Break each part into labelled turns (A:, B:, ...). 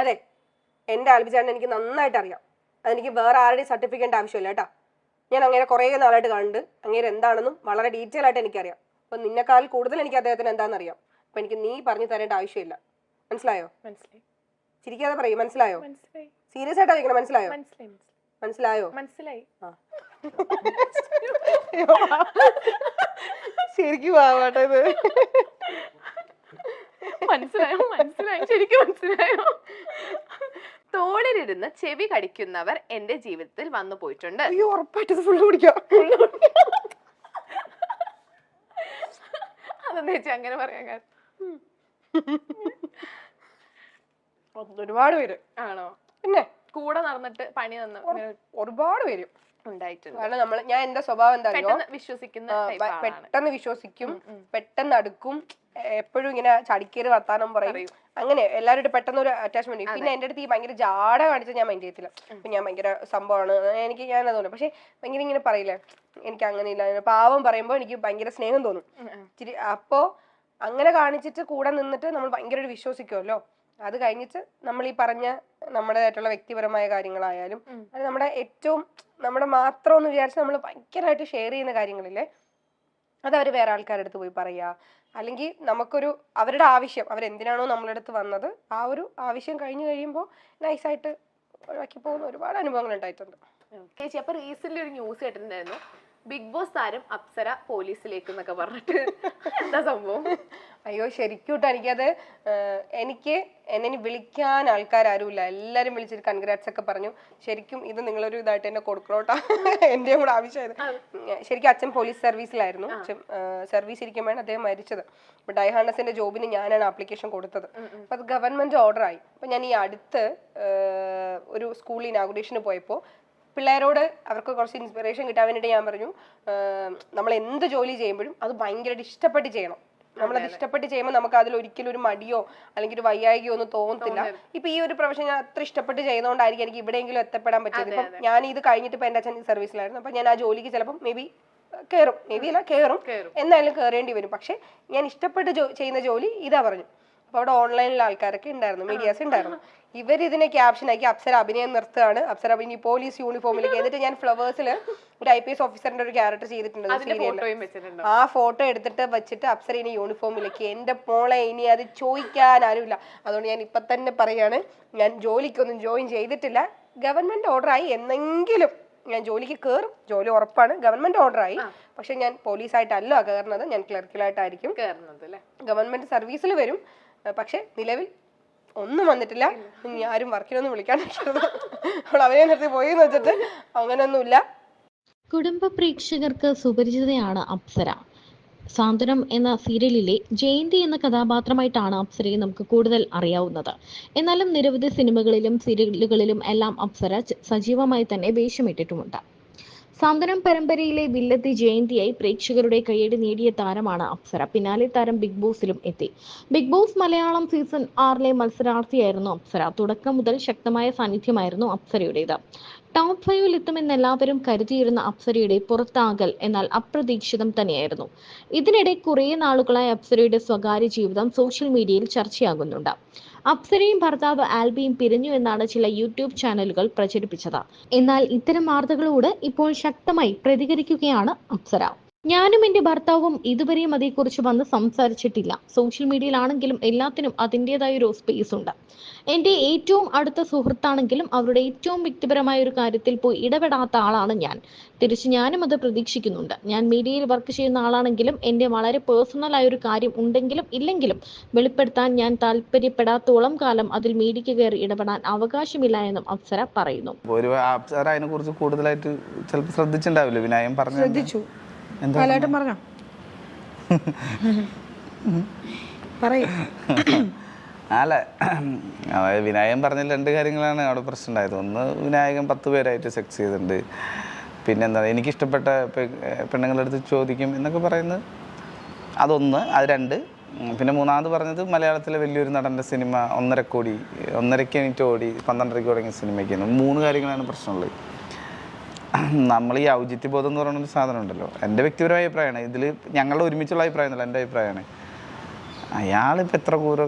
A: അതെ, എൻ്റെ ആൽബിചേട്ടൻ എനിക്ക് നന്നായിട്ട് അറിയാം. അതെനിക്ക് വേറെ ആരുടെയും സർട്ടിഫിക്കറ്റ് ആവശ്യമില്ല കേട്ടോ. ഞാൻ അങ്ങനെ കുറേ നാളായിട്ട് കാണുന്നുണ്ട്. അങ്ങനെ എന്താണെന്നും വളരെ ഡീറ്റെയിൽ ആയിട്ട് എനിക്കറിയാം. അപ്പം നിന്നെക്കാൾ കൂടുതൽ എനിക്ക് അദ്ദേഹത്തിന് എന്താണെന്ന് അറിയാം. അപ്പം എനിക്ക് നീ പറഞ്ഞു തരേണ്ട ആവശ്യമില്ല. മനസ്സിലായോ?
B: മനസ്സിലായി.
A: ചിരിക്കാതെ പറയും. മനസ്സിലായോ?
B: മനസ്സിലായി.
A: സീരിയസ് ആയിട്ടാ ചോദിക്കണം. മനസ്സിലായോ? മനസ്സിലായോ?
B: മനസ്സിലായി.
A: ശരിക്കും ആവാട്ടെ ഇത്.
B: മനസ്സിലായി, ശരിക്കും മനസ്സിലായോ? തോളിലിരുന്ന് ചെവി കടിക്കുന്നവർ എന്റെ ജീവിതത്തിൽ വന്നു പോയിട്ടുണ്ട്.
A: അയ്യോ, ഉറപ്പായിട്ട് ഫുള്ള് കുടിക്കാം.
B: അതെന്താ ചേച്ചി അങ്ങനെ പറയാൻ കാരണം?
A: ഒരുപാട് പേര്.
B: ആണോ?
A: പിന്നെ
B: കൂടെ നടന്നിട്ട് പണി തന്ന
A: ഒരുപാട് പേര്
B: ഉണ്ടായിട്ടുണ്ട്.
A: കാരണം ഞാൻ എന്റെ സ്വഭാവം എന്താ, പെട്ടെന്ന് വിശ്വസിക്കും, പെട്ടെന്ന് അടുക്കും, എപ്പോഴും ഇങ്ങനെ ചടിക്കേറി വർത്താനം പറയും. അങ്ങനെ എല്ലാവരും പെട്ടെന്ന് ഒരു അറ്റാച്ച്മെന്റ്. പിന്നെ എന്റെ അടുത്ത് ഈ ഭയങ്കര ജാട കാണിച്ചാൽ ഞാൻ മൈൻഡ് ചെയ്യത്തില്ല. അപ്പൊ ഞാൻ ഭയങ്കര സംഭവമാണ്, ഞാനത് തോന്നും. പക്ഷെ ഭയങ്കര ഇങ്ങനെ പറയില്ലേ, എനിക്ക് അങ്ങനെ ഇല്ല, പാവം പറയുമ്പോ എനിക്ക് ഭയങ്കര സ്നേഹം തോന്നും. അപ്പോ അങ്ങനെ കാണിച്ചിട്ട് കൂടെ നിന്നിട്ട് നമ്മൾ ഭയങ്കര വിശ്വസിക്കുമല്ലോ. അത് കഴിഞ്ഞിട്ട് നമ്മൾ ഈ പറഞ്ഞ നമ്മുടേതായിട്ടുള്ള വ്യക്തിപരമായ കാര്യങ്ങളായാലും അത് നമ്മുടെ മാത്രം എന്ന് വിചാരിച്ച് നമ്മൾ ഭയങ്കരമായിട്ട് ഷെയർ ചെയ്യുന്ന കാര്യങ്ങളില്ലേ, അത് അവർ വേറെ ആൾക്കാരുടെ അടുത്ത് പോയി പറയുക, അല്ലെങ്കിൽ നമുക്കൊരു അവരുടെ ആവശ്യം, അവരെന്തിനാണോ നമ്മളെ അടുത്ത് വന്നത്, ആ ഒരു ആവശ്യം കഴിഞ്ഞു കഴിയുമ്പോൾ നൈസായിട്ട് ഒഴിവാക്കി പോകുന്ന ഒരുപാട് അനുഭവങ്ങൾ ഉണ്ടായിട്ടുണ്ട്.
B: ചേച്ചി, അപ്പൊ റീസെന്റ് ഒരു ന്യൂസ് കേട്ടിട്ടുണ്ടായിരുന്നു, ബിഗ് ബോസ് താരം അപ്സര പോലീസിലേക്ക് എന്നൊക്കെ പറഞ്ഞിട്ട്. എന്താ സംഭവം?
A: അയ്യോ, ശരിക്കും കേട്ടോ, എനിക്ക് എന്നെ വിളിക്കാൻ ആൾക്കാരും ഇല്ല. എല്ലാരും വിളിച്ചിട്ട് കൺഗ്രാറ്റ്സ് ഒക്കെ പറഞ്ഞു. ശരിക്കും ഇത് നിങ്ങളൊരു ഇതായിട്ട് എന്നെ കൊടുക്കണോട്ടാ, എന്റെയും കൂടെ ആവശ്യമായത്. ശരിക്കും അച്ഛൻ പോലീസ് സർവീസിലായിരുന്നു. സർവീസ് ഇരിക്കുമ്പോഴാണ് അദ്ദേഹം മരിച്ചത്. അപ്പൊ ഡൈഹാർണസിന്റെ ജോബിന് ഞാനാണ് ആപ്ലിക്കേഷൻ കൊടുത്തത്. അപ്പൊ അത് ഗവൺമെന്റ് ഓർഡർ ആയി. അപ്പൊ ഞാൻ ഈ അടുത്ത് ഒരു സ്കൂൾ ഇനാഗുറേഷന് പോയപ്പോ പിള്ളേരോട് അവർക്ക് കുറച്ച് ഇൻസ്പിറേഷൻ കിട്ടാൻ വേണ്ടിയിട്ട് ഞാൻ പറഞ്ഞു, നമ്മൾ എന്ത് ജോലി ചെയ്യുമ്പോഴും അത് ഭയങ്കരമായിട്ട് ഇഷ്ടപ്പെട്ട് ചെയ്യണം. നമ്മളത് ഇഷ്ടപ്പെട്ട് ചെയ്യുമ്പോൾ നമുക്ക് അതിൽ ഒരിക്കലും ഒരു മടിയോ അല്ലെങ്കിൽ ഒരു വയ്യായികയോ ഒന്നും തോന്നത്തില്ല. ഇപ്പൊ ഈ ഒരു പ്രൊഫഷൻ ഞാൻ അത്ര ഇഷ്ടപ്പെട്ട് ചെയ്യുന്നതുകൊണ്ടായിരിക്കും എനിക്ക് എവിടെയെങ്കിലും എത്തപ്പെടാൻ പറ്റിയത്. ഇപ്പം ഞാൻ ഇത് കഴിഞ്ഞിട്ട് ഇപ്പൊ എന്റെ അച്ഛൻ സർവീസിലായിരുന്നു. അപ്പൊ ഞാൻ ആ ജോലിക്ക് ചിലപ്പോൾ മേ ബി കയറും, എന്നാലും കയറേണ്ടി വരും. പക്ഷെ ഞാൻ ഇഷ്ടപ്പെട്ട് ചെയ്യുന്ന ജോലി ഇതാ പറഞ്ഞു. അപ്പൊ അവിടെ ഓൺലൈനിൽ ആൾക്കാരൊക്കെ ഉണ്ടായിരുന്നു, മീഡിയാസ് ഉണ്ടായിരുന്നു. ഇവരിതിനെ ക്യാപ്ഷൻ ആക്കി അപ്സര അഭിനയം നിർത്തുകയാണ്, അപ്സര ഇനി പോലീസ് യൂണിഫോമിലേക്ക്. എന്നിട്ട് ഞാൻ ഫ്ലവേഴ്സിൽ ഒരു IPS ഓഫീസറിന്റെ ഒരു ക്യാരക്ടർ ചെയ്തിട്ടുണ്ട് സീരിയലിൽ. ആ ഫോട്ടോ എടുത്തിട്ട് വെച്ചിട്ട് അപ്സര ഇനി യൂണിഫോമിലേക്ക്. എന്റെ മോളെ, ഇനി അത് ചോദിക്കാൻ ആരുമില്ല. അതുകൊണ്ട് ഞാൻ ഇപ്പൊ തന്നെ പറയാണ്, ഞാൻ ജോലിക്കൊന്നും ജോയിൻ ചെയ്തിട്ടില്ല. ഗവൺമെന്റ് ഓർഡറായി, എന്നെങ്കിലും ഞാൻ ജോലിക്ക് കയറും. ജോലി ഉറപ്പാണ്, ഗവൺമെന്റ് ഓർഡറായി. പക്ഷെ ഞാൻ പോലീസായിട്ടല്ല കയറുന്നത്, ഞാൻ ക്ലർക്കിലായിട്ടായിരിക്കും ഗവൺമെന്റ് സർവീസിൽ വരും. പക്ഷെ നിലവിൽ ഒന്നും വന്നിട്ടില്ല. ഇനി ആരും വർക്കിനൊന്നും വിളിക്കാൻ അവനെ നിർത്തി പോയി വെച്ചിട്ട് അങ്ങനെയൊന്നുമില്ല.
C: കുടുംബ പ്രേക്ഷകർക്ക് സുപരിചിതയാണ് അപ്സര. സാന്ത്വനം എന്ന സീരിയലിലെ ജയന്തി എന്ന കഥാപാത്രമായിട്ടാണ് അപ്സരയെ നമുക്ക് കൂടുതൽ അറിയാവുന്നത്. എന്നാലും നിരവധി സിനിമകളിലും സീരിയലുകളിലും എല്ലാം അപ്സര സജീവമായി തന്നെ വേഷമിട്ടിട്ടുമുണ്ട്. സാന്ത്വനം പരമ്പരയിലെ വില്ലത്തി ജയന്തിയായി പ്രേക്ഷകരുടെ കയ്യടി നേടിയ താരമാണ് അപ്സര. പിന്നാലെ താരം ബിഗ് ബോസിലും എത്തി. ബിഗ് ബോസ് മലയാളം സീസൺ 6 മത്സരാർത്ഥിയായിരുന്നു അപ്സര. തുടക്കം മുതൽ ശക്തമായ സാന്നിധ്യമായിരുന്നു അപ്സരയുടേത്. ടോപ്പ് 5 എത്തുമെന്ന് എല്ലാവരും കരുതിയിരുന്ന അപ്സരയുടെ പുറത്താകൽ എന്നാൽ അപ്രതീക്ഷിതം തന്നെയായിരുന്നു. ഇതിനിടെ കുറേ നാളുകളായി അപ്സരയുടെ സ്വകാര്യ ജീവിതം സോഷ്യൽ മീഡിയയിൽ ചർച്ചയാകുന്നുണ്ട്. അപ്സരയും ഭർത്താവ് ആൽബിയും പിരിഞ്ഞു എന്നാണ് ചില യൂട്യൂബ് ചാനലുകൾ പ്രചരിപ്പിച്ചത്. എന്നാൽ ഇത്തരം വാർത്തകളോട് ഇപ്പോൾ ശക്തമായി പ്രതികരിക്കുകയാണ് അപ്സര. ഞാനും എന്റെ ഭർത്താവും ഇതുവരെയും അതേക്കുറിച്ച് വന്ന് സംസാരിച്ചിട്ടില്ല. സോഷ്യൽ മീഡിയയിലാണെങ്കിലും എല്ലാത്തിനും അതിൻ്റെതായ ഒരു സ്പേസ് ഉണ്ട്. എന്റെ ഏറ്റവും അടുത്ത സുഹൃത്താണെങ്കിലും അവരുടെ ഏറ്റവും വ്യക്തിപരമായ ഒരു കാര്യത്തിൽ പോയി ഇടപെടാത്ത ആളാണ് ഞാൻ. തിരിച്ച് ഞാനും അത് പ്രതീക്ഷിക്കുന്നുണ്ട്. ഞാൻ മീഡിയയിൽ വർക്ക് ചെയ്യുന്ന ആളാണെങ്കിലും എന്റെ വളരെ പേഴ്സണൽ ആയ ഒരു കാര്യം ഉണ്ടെങ്കിലും ഇല്ലെങ്കിലും വെളിപ്പെടുത്താൻ ഞാൻ താല്പര്യപ്പെടാത്തോളം കാലം അതിൽ മീഡിയയ്ക്ക് കയറി ഇടപെടാൻ അവകാശമില്ല എന്നും അപ്സര പറയുന്നു.
D: അപ്സര അതിനെ കുറിച്ച് കൂടുതലായിട്ട് ചിലപ്പോൾ ശ്രദ്ധിച്ചിട്ടുണ്ടാവില്ല. വിനായം പറഞ്ഞു.
A: ശ്രദ്ധിച്ചു.
D: അല്ല, അതായത് വിനായകൻ പറഞ്ഞ 2 കാര്യങ്ങളാണ് അവിടെ പ്രശ്നം ഉണ്ടായത്. ഒന്ന്, വിനായകൻ 10 പേരായിട്ട് സെക്സ് ചെയ്തിട്ടുണ്ട്. പിന്നെന്താ, എനിക്കിഷ്ടപ്പെട്ട പെണ്ണുങ്ങളുടെ അടുത്ത് ചോദിക്കും എന്നൊക്കെ പറയുന്നത് അതൊന്ന്. അത് 2. പിന്നെ മൂന്നാമത് പറഞ്ഞത് മലയാളത്തിലെ വലിയൊരു നടൻ്റെ സിനിമ 1.5 കോടി 1.5 മിനിറ്റ് ഓടി 12.5 തുടങ്ങിയ സിനിമയ്ക്കാണ്. 3 കാര്യങ്ങളാണ് പ്രശ്നമുള്ളത്. നമ്മൾ ഈ ഔചിത്യബോധം എന്ന് പറയുന്നൊരു സാധനം ഉണ്ടല്ലോ. എൻ്റെ വ്യക്തിപരമായ അഭിപ്രായമാണ് ഇതിൽ, ഞങ്ങളുടെ ഒരുമിച്ചുള്ള അഭിപ്രായം എന്നല്ല, എൻ്റെ അഭിപ്രായമാണ്. അയാളിപ്പോൾ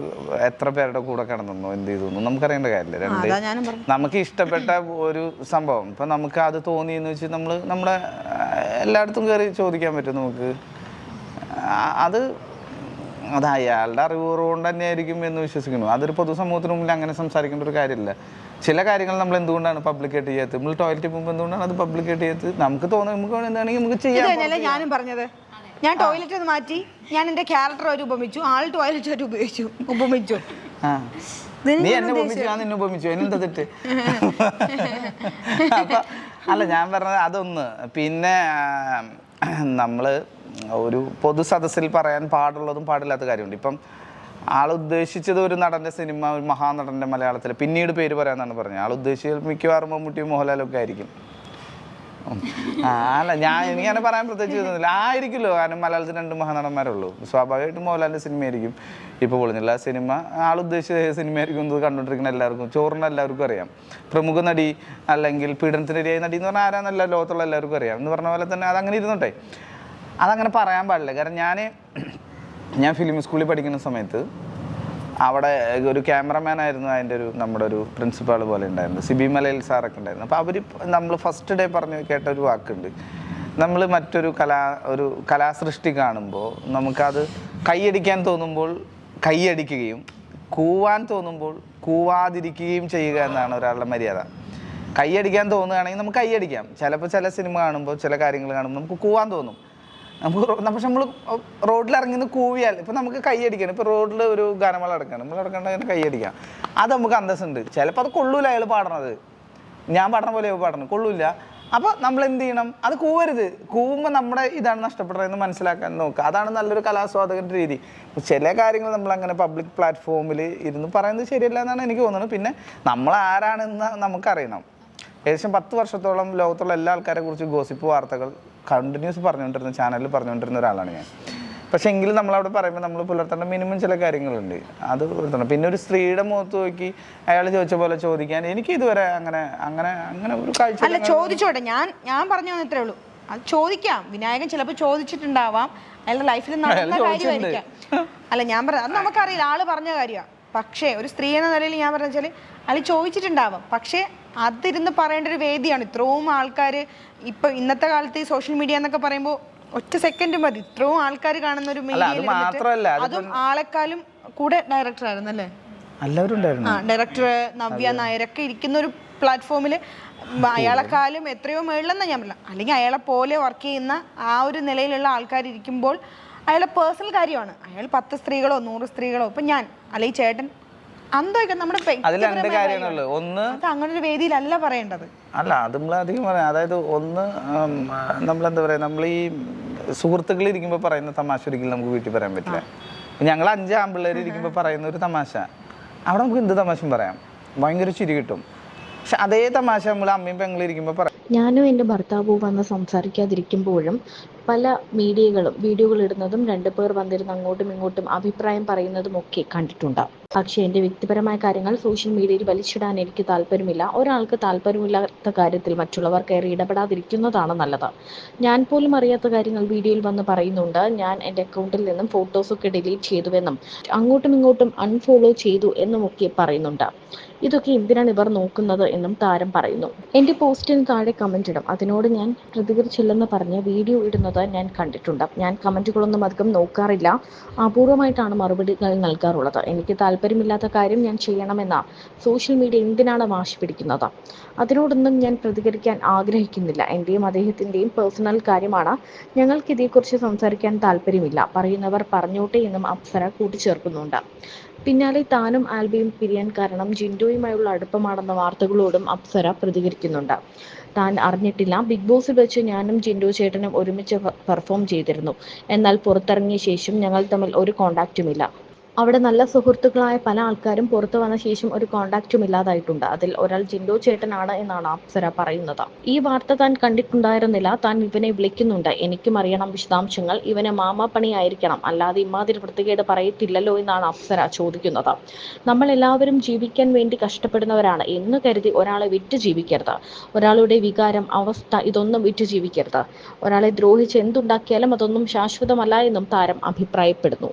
D: എത്ര പേരുടെ കൂടെ കിടന്നു എന്ത് ചെയ്തു നമുക്കറിയേണ്ട കാര്യമില്ല. രണ്ട് നമുക്ക് ഇഷ്ടപ്പെട്ട ഒരു സംഭവം ഇപ്പം നമുക്ക് അത് തോന്നിയെന്ന് വെച്ച് നമ്മുടെ എല്ലായിടത്തും കയറി ചോദിക്കാൻ പറ്റും നമുക്ക്. അത് അയാളുടെ അറിവുകൊണ്ട് തന്നെയായിരിക്കും എന്ന് വിശ്വസിക്കുന്നു. അതൊരു പൊതുസമൂഹത്തിന് മുമ്പിൽ അങ്ങനെ സംസാരിക്കേണ്ട ഒരു കാര്യമില്ല. ചില കാര്യങ്ങൾ നമ്മൾ എന്തുകൊണ്ടാണ് പബ്ലിക്കേറ്റ് ചെയ്യാത്തത്? നമ്മൾ ടോയ്ലറ്റിൽ പോകുമ്പോൾ എന്തുകൊണ്ടാണ് അത് പബ്ലിക്കേറ്റ് ചെയ്യാത്തത്? നമുക്ക് തോന്നുന്നത് നമുക്ക് എന്താണെങ്കിൽ നമുക്ക് ചെയ്യാം.
E: ഞാനും പറഞ്ഞത് ഞാൻ ടോയ്ലറ്റ് ഒന്ന് മാറ്റി, ഞാൻ എന്റെ ക്യാരക്ടർ ഒരു ഉപമിച്ചു, ആൾ ടോയ്ലറ്റ് ആയിട്ട് ഉപമിച്ചു.
D: നീ എന്നെ ഉപമിച്ചു, ഞാൻ നിന്നെ ഉപമിച്ചു, എന്നെന്താ തെറ്റ്? അപ്പൊ അല്ല, ഞാൻ പറഞ്ഞത് അതൊന്ന്. പിന്നെ നമ്മള് ഒരു പൊതു സദസ്സിൽ പറയാൻ പാടുള്ളതും പാടില്ലാത്ത കാര്യമുണ്ട്. ഇപ്പം ആളുദ്ദേശിച്ചത് ഒരു നടൻ്റെ സിനിമ, ഒരു മഹാനടൻ്റെ മലയാളത്തിൽ പിന്നീട് പേര് പറയാമെന്നാണ് പറഞ്ഞത്. ആളുദ്ദേശിച്ചത് മിക്കവാറും മമ്മൂട്ടിയും മോഹൻലാലൊക്കെ ആയിരിക്കും. അല്ല, എനിക്കങ്ങനെ പറയാൻ പ്രത്യേകിച്ച് തോന്നുന്നില്ല. ആയിരിക്കുമല്ലോ, കാരണം മലയാളത്തിൽ 2 മഹാനടന്മാരുള്ളൂ. സ്വാഭാവികമായിട്ടും മോഹൻലാലിൻ്റെ സിനിമയായിരിക്കും ഇപ്പോൾ പൊളിഞ്ഞില്ല. ആ സിനിമ ആളുദ്ദേശിച്ച സിനിമയായിരിക്കും എന്ന് കണ്ടുകൊണ്ടിരിക്കുന്ന എല്ലാവർക്കും, ചോറിന് എല്ലാവർക്കും അറിയാം. പ്രമുഖ നടി അല്ലെങ്കിൽ പീഡനത്തിനിരയായ നടി എന്ന് പറഞ്ഞാൽ ആരാന്നല്ല ലോകത്തുള്ള എല്ലാവർക്കും അറിയാം. എന്ന് പറഞ്ഞ പോലെ തന്നെ അതങ്ങനെ ഇരുന്നോട്ടെ, അതങ്ങനെ പറയാൻ പാടില്ല. കാരണം ഞാൻ ഫിലിം സ്കൂളിൽ പഠിക്കുന്ന സമയത്ത് അവിടെ ഒരു ക്യാമറമാൻ ആയിരുന്നു അതിൻ്റെ നമ്മുടെ ഒരു പ്രിൻസിപ്പാൾ പോലെ ഉണ്ടായിരുന്നു, സിബി മലയിൽ സാറൊക്കെ ഉണ്ടായിരുന്നു. അപ്പോൾ നമ്മൾ ഫസ്റ്റ് ഡേ പറഞ്ഞു കേട്ട ഒരു വാക്കുണ്ട്, നമ്മൾ മറ്റൊരു കലാസൃഷ്ടി കാണുമ്പോൾ നമുക്കത് കൈയടിക്കാൻ തോന്നുമ്പോൾ കൈയടിക്കുകയും കൂവാൻ തോന്നുമ്പോൾ കൂവാതിരിക്കുകയും ചെയ്യുക എന്നാണ് ഒരാളുടെ മര്യാദ. കൈയടിക്കാൻ തോന്നുകയാണെങ്കിൽ നമുക്ക് കൈയടിക്കാം. ചിലപ്പോൾ ചില സിനിമ കാണുമ്പോൾ ചില കാര്യങ്ങൾ കാണുമ്പോൾ നമുക്ക് കൂവാൻ തോന്നും. പക്ഷെ നമ്മൾ റോഡിലിറങ്ങി കൂവിയാൽ ഇപ്പം നമുക്ക് കൈയടിക്കണം. ഇപ്പോൾ റോഡിൽ ഒരു ഗാനമേള നടക്കണം, നമ്മൾ നടക്കേണ്ട അങ്ങനെ കൈയടിക്കാം. അത് നമുക്ക് അന്തസ്സുണ്ട്. ചിലപ്പോൾ അത് കൊള്ളൂല, അയാൾ പാടണത് ഞാൻ പാടണ പോലെ പാടണം, കൊള്ളൂല. അപ്പോൾ നമ്മൾ എന്ത് ചെയ്യണം? അത് കൂവരുത്. കൂവുമ്പോൾ നമ്മുടെ ഇതാണ് നഷ്ടപ്പെടുന്നതെന്ന് മനസ്സിലാക്കാൻ നോക്കുക. അതാണ് നല്ലൊരു കലാസ്വാദകൻ്റെ രീതി. ചില കാര്യങ്ങൾ നമ്മളങ്ങനെ പബ്ലിക് പ്ലാറ്റ്ഫോമിൽ ഇരുന്ന് പറയുന്നത് ശരിയല്ല എന്നാണ് എനിക്ക് തോന്നുന്നത്. പിന്നെ നമ്മൾ ആരാണെന്ന് നമുക്കറിയണം. ഏകദേശം 10 വർഷത്തോളം ലോകത്തുള്ള എല്ലാ ആൾക്കാരെ കുറിച്ച് ഗോസിപ്പ് വാർത്തകൾ കണ്ടിന്യൂസ് പറഞ്ഞുകൊണ്ടിരുന്ന ചാനലിൽ പറഞ്ഞുകൊണ്ടിരുന്ന ഒരാളാണ് ഞാൻ. പക്ഷേ എങ്കിലും നമ്മളവിടെ പറയുമ്പോൾ നമ്മൾ പുലർത്തേണ്ട മിനിമം ചില കാര്യങ്ങളുണ്ട്, അത് പുലർത്തണം. പിന്നെ ഒരു സ്ത്രീയുടെ മുഖത്ത് നോക്കി അയാൾ ചോദിച്ച പോലെ ചോദിക്കാൻ എനിക്ക് ഇതുവരെ അങ്ങനെ ഒരു കാഴ്ച.
E: അല്ല, ചോദിച്ചോട്ടെ, ഞാൻ പറഞ്ഞു ഇത്രേ ഉള്ളൂ. അത് ചോദിക്കാം. വിനായകൻ ചിലപ്പോൾ ചോദിച്ചിട്ടുണ്ടാവാം, അയാളുടെ ലൈഫിൽ നടന്ന കാര്യമായിരിക്കാം. അല്ല, ഞാൻ പറഞ്ഞത് അത് നമുക്കറിയില്ല, ആള് പറഞ്ഞ കാര്യമാണ്. പക്ഷേ ഒരു സ്ത്രീ എന്ന നിലയിൽ ഞാൻ പറഞ്ഞ വെച്ചാൽ അയാൾ ചോദിച്ചിട്ടുണ്ടാവാം. പക്ഷേ അതിരുന്ന് പറയേണ്ട ഒരു വേദിയാണ്. ഇത്രയും ആൾക്കാർ ഇപ്പൊ ഇന്നത്തെ കാലത്ത് ഈ സോഷ്യൽ മീഡിയ എന്നൊക്കെ പറയുമ്പോൾ ഒറ്റ സെക്കൻഡ് മതി ഇത്രയും ആൾക്കാർ കാണുന്ന ഒരു മീഡിയയിൽ, അതും ആളെക്കാളും കൂടെ ഡയറക്ടർ ആയിരുന്നു അല്ലേ, ഡയറക്ടർ നവ്യ നായരൊക്കെ ഇരിക്കുന്ന ഒരു പ്ലാറ്റ്ഫോമിൽ അയാളെക്കാളും എത്രയോ മേളിലെന്നാ ഞാൻ പറഞ്ഞത്. അല്ലെങ്കിൽ അയാളെ പോലെ വർക്ക് ചെയ്യുന്ന ആ ഒരു നിലയിലുള്ള ആൾക്കാർ ഇരിക്കുമ്പോൾ അയാളുടെ പേഴ്സണൽ കാര്യമാണ്. അയാൾ 10 സ്ത്രീകളോ 100 സ്ത്രീകളോ ഇപ്പൊ ഞാൻ അല്ലെങ്കിൽ ചേട്ടൻ നമ്മുടെ അങ്ങനെ ഒരു വേദിയിലല്ല പറയേണ്ടത്.
D: അല്ല, അത് നമ്മൾ അധികം പറയാം. അതായത് ഒന്ന് നമ്മളെന്താ പറയുക, നമ്മൾ ഈ സുഹൃത്തുക്കൾ ഇരിക്കുമ്പോൾ പറയുന്ന തമാശ ഒരിക്കലും നമുക്ക് വീട്ടിൽ പറയാൻ പറ്റില്ല. ഞങ്ങൾ 5 ആൺപിള്ളേർ ഇരിക്കുമ്പോൾ പറയുന്ന ഒരു തമാശ അവിടെ നമുക്ക് എന്ത് തമാശയും പറയാം, ഭയങ്കര ചിരി കിട്ടും. പക്ഷെ അതേ തമാശ നമ്മൾ അമ്മയും പെങ്ങളും ഇരിക്കുമ്പോൾ പറയാം.
C: ഞാനും എൻ്റെ ഭർത്താവും വന്ന് സംസാരിക്കാതിരിക്കുമ്പോഴും പല മീഡിയകളും വീഡിയോകൾ ഇടുന്നതും 2 പേർ വന്നിരുന്ന് അങ്ങോട്ടും ഇങ്ങോട്ടും അഭിപ്രായം പറയുന്നതും ഒക്കെ കണ്ടിട്ടുണ്ട്. പക്ഷേ എൻ്റെ വ്യക്തിപരമായ കാര്യങ്ങൾ സോഷ്യൽ മീഡിയയിൽ വലിച്ചിടാൻ എനിക്ക് താല്പര്യമില്ല. ഒരാൾക്ക് താല്പര്യമില്ലാത്ത കാര്യത്തിൽ മറ്റുള്ളവർ കയറി ഇടപെടാതിരിക്കുന്നതാണ് നല്ലത്. ഞാൻ പോലും അറിയാത്ത കാര്യങ്ങൾ വീഡിയോയിൽ വന്ന് പറയുന്നുണ്ട്. ഞാൻ എൻ്റെ അക്കൗണ്ടിൽ നിന്നും ഫോട്ടോസൊക്കെ ഡിലീറ്റ് ചെയ്തുവെന്നും അങ്ങോട്ടും ഇങ്ങോട്ടും അൺഫോളോ ചെയ്തു എന്നുമൊക്കെ പറയുന്നുണ്ട്. ഇതൊക്കെ എന്തിനാണ് ഇവർ നോക്കുന്നത് എന്നും താരം പറയുന്നു. എൻ്റെ പോസ്റ്റിന് താഴെ കമന്റ് ഇടും. അതിനോട് ഞാൻ പ്രതികരിച്ചില്ലെന്ന് പറഞ്ഞ് വീഡിയോ ഇടുന്നത് ഞാൻ കണ്ടിട്ടുണ്ട്. ഞാൻ കമന്റുകളൊന്നും അധികം നോക്കാറില്ല, അപൂർവമായിട്ടാണ് മറുപടികൾ നൽകാറുള്ളത്. എനിക്ക് താല്പര്യമില്ലാത്ത കാര്യം ഞാൻ ചെയ്യണമെന്ന സോഷ്യൽ മീഡിയ എന്തിനാണ് വാശി പിടിക്കുന്നത്? അതിനോടൊന്നും ഞാൻ പ്രതികരിക്കാൻ ആഗ്രഹിക്കുന്നില്ല. എൻ്റെയും അദ്ദേഹത്തിൻ്റെയും പേഴ്സണൽ കാര്യമാണ്. ഞങ്ങൾക്ക് ഇതേക്കുറിച്ച് സംസാരിക്കാൻ താല്പര്യമില്ല. പറയുന്നവർ പറഞ്ഞോട്ടെ എന്നും അപ്സര കൂട്ടിച്ചേർക്കുന്നുണ്ട്. പിന്നാലെ താനും ആൽബിയും പിരിയാൻ കാരണം ജിൻഡോയുമായുള്ള അടുപ്പമാണെന്ന വാർത്തകളോടും അപ്സര പ്രതികരിക്കുന്നുണ്ട്. താൻ അറിഞ്ഞിട്ടില്ല. ബിഗ് ബോസിൽ വെച്ച് ഞാനും ജിൻഡോ ചേട്ടനും ഒരുമിച്ച് പെർഫോം ചെയ്തിരുന്നു. എന്നാൽ പുറത്തിറങ്ങിയ ശേഷം ഞങ്ങൾ തമ്മിൽ ഒരു കോണ്ടാക്റ്റുമില്ല. അവിടെ നല്ല സുഹൃത്തുക്കളായ പല ആൾക്കാരും പുറത്തു വന്ന ശേഷം ഒരു കോണ്ടാക്റ്റും ഇല്ലാതായിട്ടുണ്ട്. അതിൽ ഒരാൾ ജിൻഡോ ചേട്ടനാണ് എന്നാണ് അപ്സര പറയുന്നത്. ഈ വാർത്ത താൻ കണ്ടിട്ടുണ്ടായിരുന്നില്ല. താൻ ഇവനെ വിളിക്കുന്നുണ്ട്. എനിക്കും അറിയണം വിശദാംശങ്ങൾ. ഇവന് മാമാപ്പണിയായിരിക്കണം, അല്ലാതെ ഇമാതിരി വൃത്തികേട് പറയത്തില്ലല്ലോ എന്നാണ് അപ്സര ചോദിക്കുന്നത്. നമ്മൾ എല്ലാവരും ജീവിക്കാൻ വേണ്ടി കഷ്ടപ്പെടുന്നവരാണ് എന്ന് കരുതി ഒരാളെ വിറ്റ് ജീവിക്കരുത്. ഒരാളുടെ വികാരം, അവസ്ഥ ഇതൊന്നും വിറ്റ് ജീവിക്കരുത്. ഒരാളെ ദ്രോഹിച്ച് എന്തുണ്ടാക്കിയാലും അതൊന്നും ശാശ്വതമല്ല എന്നും താരം അഭിപ്രായപ്പെടുന്നു.